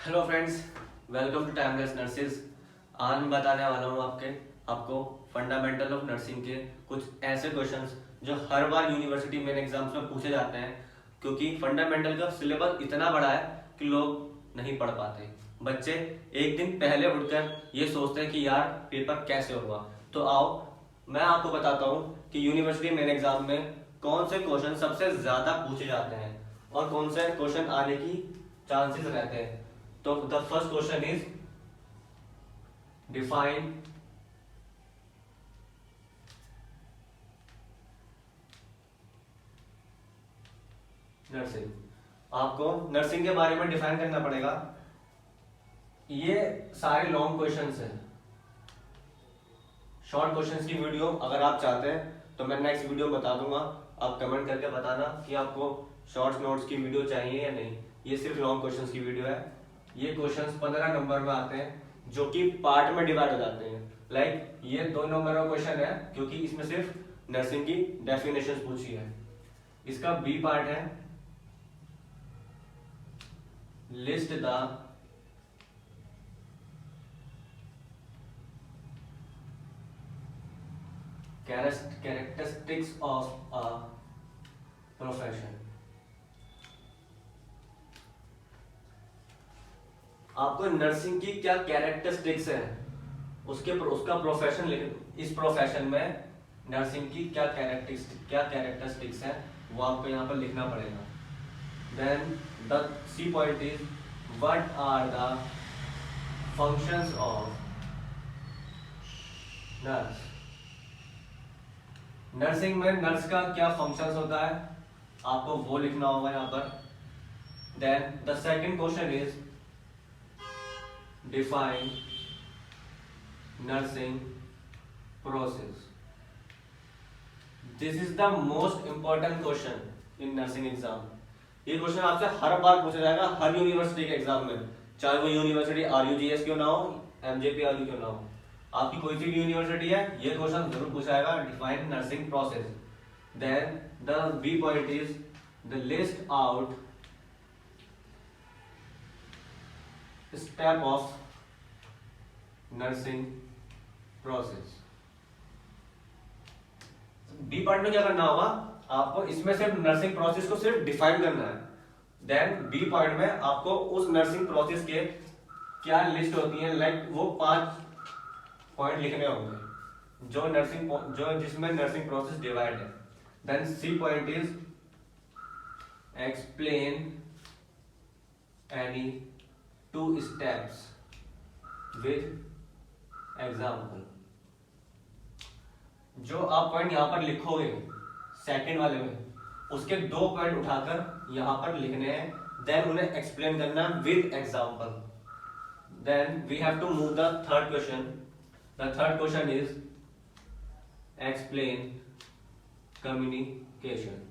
Hello friends, welcome to timeless nurses. आज मैं बताने वाला हूँ आपको फंडामेंटल ऑफ नर्सिंग के कुछ ऐसे क्वेश्चंस जो हर बार यूनिवर्सिटी मेन एग्जाम्स में पूछे जाते हैं, क्योंकि फंडामेंटल का सिलेबस इतना बड़ा है कि लोग नहीं पढ़ पाते। बच्चे एक दिन पहले उठकर ये सोचते हैं कि यार पेपर कैसे होगा। तो आओ मैं आपको बताता हूँ कि यूनिवर्सिटी मेन एग्जाम में कौन से क्वेश्चन सबसे ज्यादा पूछे जाते हैं और कौन से क्वेश्चन आने की चांसेस रहते हैं। तो the first question is define nursing. आपको नर्सिंग के बारे में डिफाइन करना पड़ेगा। ये सारे लॉन्ग क्वेश्चंस हैं। शॉर्ट क्वेश्चंस की वीडियो अगर आप चाहते हैं तो मैं नेक्स्ट वीडियो बता दूंगा। आप कमेंट करके बताना कि आपको शॉर्ट्स नोट्स की वीडियो चाहिए या नहीं। ये सिर्फ लॉन्ग क्वेश्चंस की वीडियो है। ये क्वेश्चंस 15 नंबर में आते हैं जो कि पार्ट में डिवाइड हो जाते हैं। लाइक ये 2 नंबर का क्वेश्चन है क्योंकि इसमें सिर्फ नर्सिंग की डेफिनेशन पूछी है। इसका बी पार्ट है list the characteristics of a profession। आपको नर्सिंग की क्या कैरेक्टरिस्टिक्स है उसका प्रोफेशन लिख। इस प्रोफेशन में नर्सिंग की क्या कैरेक्टरिस्टिक्स है वो आपको यहाँ पर लिखना पड़ेगा। Then the C point is what are the functions of nurse. Nursing में नर्स का क्या फंक्शंस होता है आपको वो लिखना होगा यहाँ पर। Then the second question is define nursing process. This is the most important question in nursing exam. ये क्वेश्चन आपसे हर बार पूछा जाएगा हर यूनिवर्सिटी के एग्जाम में, चाहे वो यूनिवर्सिटी RUGS क्यों ना हो, MJPRU क्यों ना हो। आपकी कोई सी भी यूनिवर्सिटी है ये क्वेश्चन जरूर पूछा जाएगा, define nursing process. Then the B point is the list out step of nursing process. B part में क्या करना होगा आपको, इसमें सिर्फ नर्सिंग प्रोसेस को सिर्फ डिफाइन करना है। देन बी पॉइंट में आपको उस नर्सिंग प्रोसेस के क्या लिस्ट होती है, लाइक वो 5 पॉइंट लिखने होंगे जो जिसमें नर्सिंग प्रोसेस डिवाइड है। Then C point is explain any 2 steps with example. जो आप पॉइंट यहां पर लिखोगे सेकंड वाले में, उसके 2 पॉइंट उठाकर यहां पर लिखने हैं। देन उन्हें एक्सप्लेन करना with example. Then we have to move the third question. The third question is explain communication.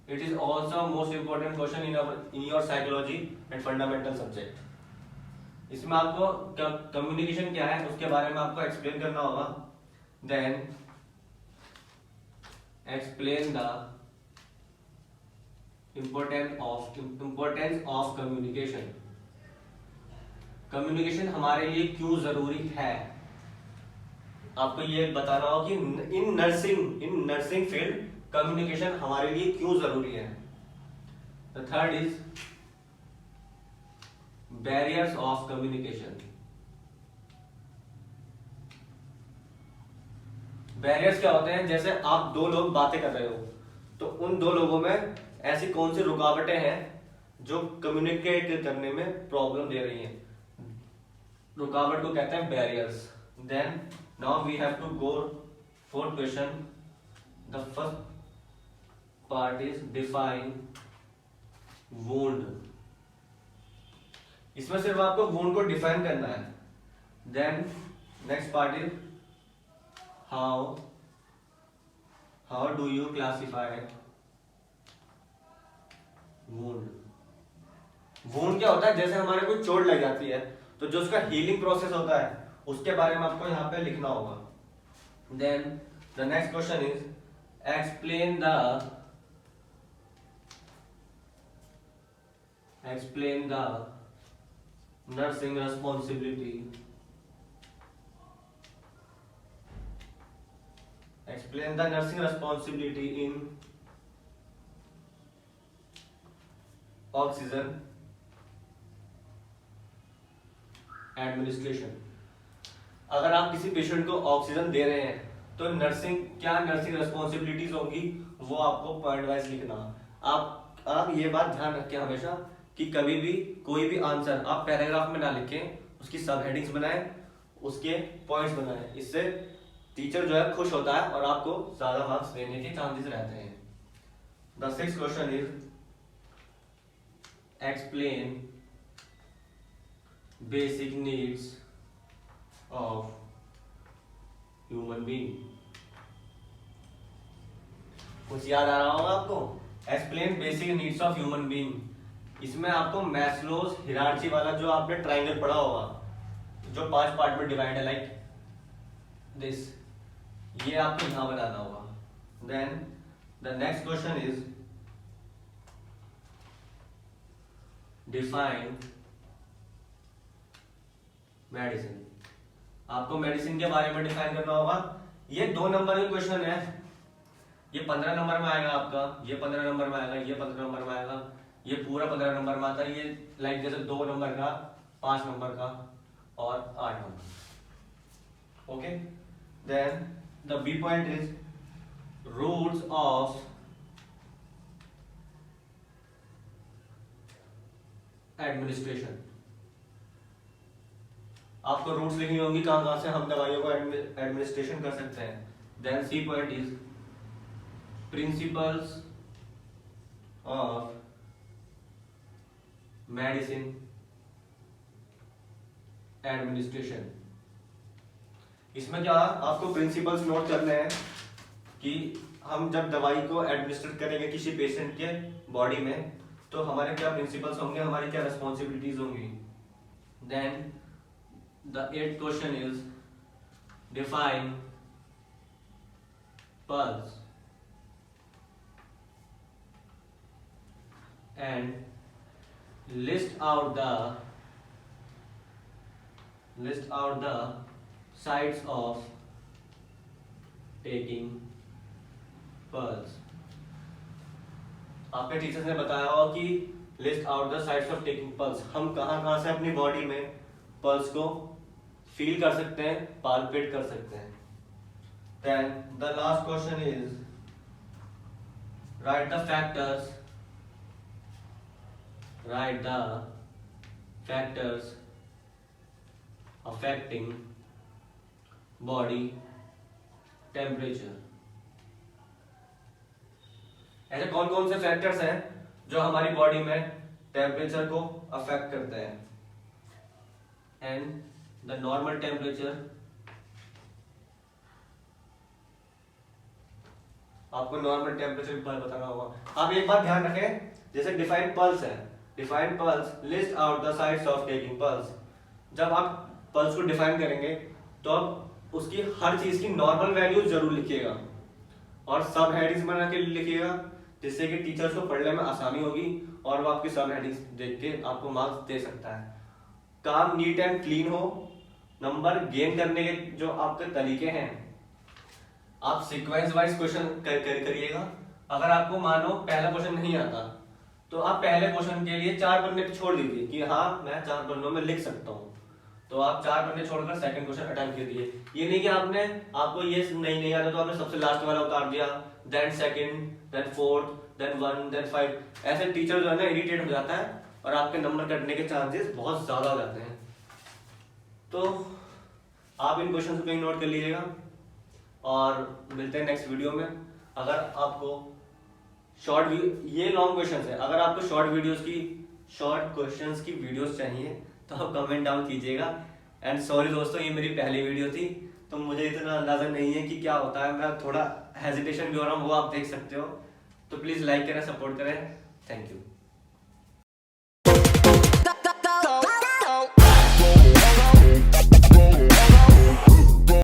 It is also most important question in your psychology and fundamental subject. इसमें आपको communication क्या है उसके बारे में आपको एक्सप्लेन करना होगा। Then explain the importance of communication. Communication हमारे लिए क्यों जरूरी है आपको ये बताना हो कि इन नर्सिंग फील्ड कम्युनिकेशन हमारे लिए क्यों जरूरी है। The third is barriers of communication. Barriers क्या होते हैं, जैसे आप 2 लोग बातें कर रहे हो तो उन 2 लोगों में ऐसी कौन सी रुकावटें हैं जो कम्युनिकेट करने में प्रॉब्लम दे रही हैं, रुकावट को कहते हैं barriers. Then now we have to go fourth question. The first part is define wound. इसमें सिर्फ आपको वुंड को डिफाइन करना है। Then next part is how do you classify wound. Wound क्या होता है, जैसे हमारे कोई चोट लग जाती है तो जो उसका हीलिंग प्रोसेस होता है उसके बारे में आपको यहाँ पे लिखना होगा। Then the next question is explain the explain the nursing responsibility, explain the nursing responsibility in oxygen administration। अगर आप किसी पेशेंट को ऑक्सीजन दे रहे हैं तो नर्सिंग रेस्पॉन्सिबिलिटीज होंगी, वो आपको पॉइंट वाइज लिखना। आप ये बात ध्यान रखें हमेशा कि कभी भी कोई भी आंसर आप पैराग्राफ में ना लिखें, उसकी सब हेडिंग्स बनाएं, उसके पॉइंट्स बनाएं। इससे टीचर जो है खुश होता है और आपको ज्यादा मार्क्स देने के चांसेस रहते हैं। The sixth question is explain basic needs of human being. कुछ याद आ रहा होगा आपको? Explain basic needs of human being. इसमें आपको मैस्लोज हिरार्ची वाला जो आपने ट्राइंगल पढ़ा होगा, जो 5 पार्ट में डिवाइड है, लाइक दिस, ये आपको यहां बनाना होगा। Then the next question is define medicine. आपको मेडिसिन के बारे में डिफाइन करना होगा। ये 2 नंबर का क्वेश्चन है, ये 15 नंबर में आएगा आपका, ये 15 नंबर में आएगा, ये 15 नंबर में आएगा, ये पूरा 15 नंबर में आता है। ये लाइक जैसे 2 नंबर का, 5 नंबर का और 8 number. Okay, then the B point is rules of administration. आपको रूल्स लिखनी होंगी कहां कहां से हम दवाइयों को एडमिनिस्ट्रेशन कर सकते हैं। Then C point is principles of medicine administration. इसमें क्या आपको प्रिंसिपल्स नोट करने हैं कि हम जब दवाई को एडमिनिस्ट्रेट करेंगे किसी पेशेंट के बॉडी में, तो हमारे क्या प्रिंसिपल्स होंगे, हमारी क्या रिस्पॉन्सिबिलिटीज होंगी। Then the 8th question is define pulse and list out the sites of taking pulse। आपके टीचर्स ने बताया होगा कि list out the sites of taking pulse. हम कहां कहां से अपनी बॉडी में पल्स को फील कर सकते हैं, पाल्पेट कर सकते हैं। Then the last question is write the factors affecting body temperature. ऐसे कौन कौन से फैक्टर्स हैं जो हमारी बॉडी में टेम्परेचर को अफेक्ट करते हैं। एंड द नॉर्मल टेम्परेचर, आपको नॉर्मल टेम्परेचर के बारे में बताना होगा। आप एक बात ध्यान रखें, जैसे डिफाइन पल्स है, define pulse list out the sites of taking pulse. जब आप पल्स को डिफाइन करेंगे तो आप उसकी हर चीज की नॉर्मल वैल्यू जरूर लिखिएगा और सब हेडिंग्स बना के लिखिएगा, जिससे कि टीचर्स को पढ़ने में आसानी होगी और वो आपकी सब हेडिंग्स देख के आपको मार्क्स दे सकता है। काम नीट एंड क्लीन हो। नंबर गेन करने के जो आपके तरीके हैं, आप सीक्वेंस वाइज क्वेश्चन करिएगा। अगर आपको मानो पहला क्वेश्चन नहीं आता तो आप पहले क्वेश्चन के लिए 4 पन्ने छोड़ दीजिए कि हाँ मैं 4 पन्नों में लिख सकता हूँ, तो आप 4 पन्ने छोड़कर सेकंड क्वेश्चन अटेम्प्ट कीजिए। ये नहीं कि आपको ये नहीं आता तो आपने सबसे लास्ट वाला उतार दिया, then second, then fourth, then 1, then 5। ऐसे टीचर जो है ना इरिटेट हो जाता है और आपके नंबर कटने के चांसेस बहुत ज्यादा हो जाते हैं। तो आप इन क्वेश्चन को कहीं नोट कर लीजिएगा और मिलते हैं नेक्स्ट वीडियो में। अगर आपको ये लॉन्ग क्वेश्चंस है, अगर आपको शॉर्ट क्वेश्चंस की वीडियोस चाहिए तो आप कमेंट डाउन कीजिएगा। एंड सॉरी दोस्तों, ये मेरी पहली वीडियो थी तो मुझे इतना अंदाजा नहीं है कि क्या होता है, मैं थोड़ा हेजिटेशन भी हो रहा हूँ, वो आप देख सकते हो। तो प्लीज लाइक करें, सपोर्ट करें। Thank you.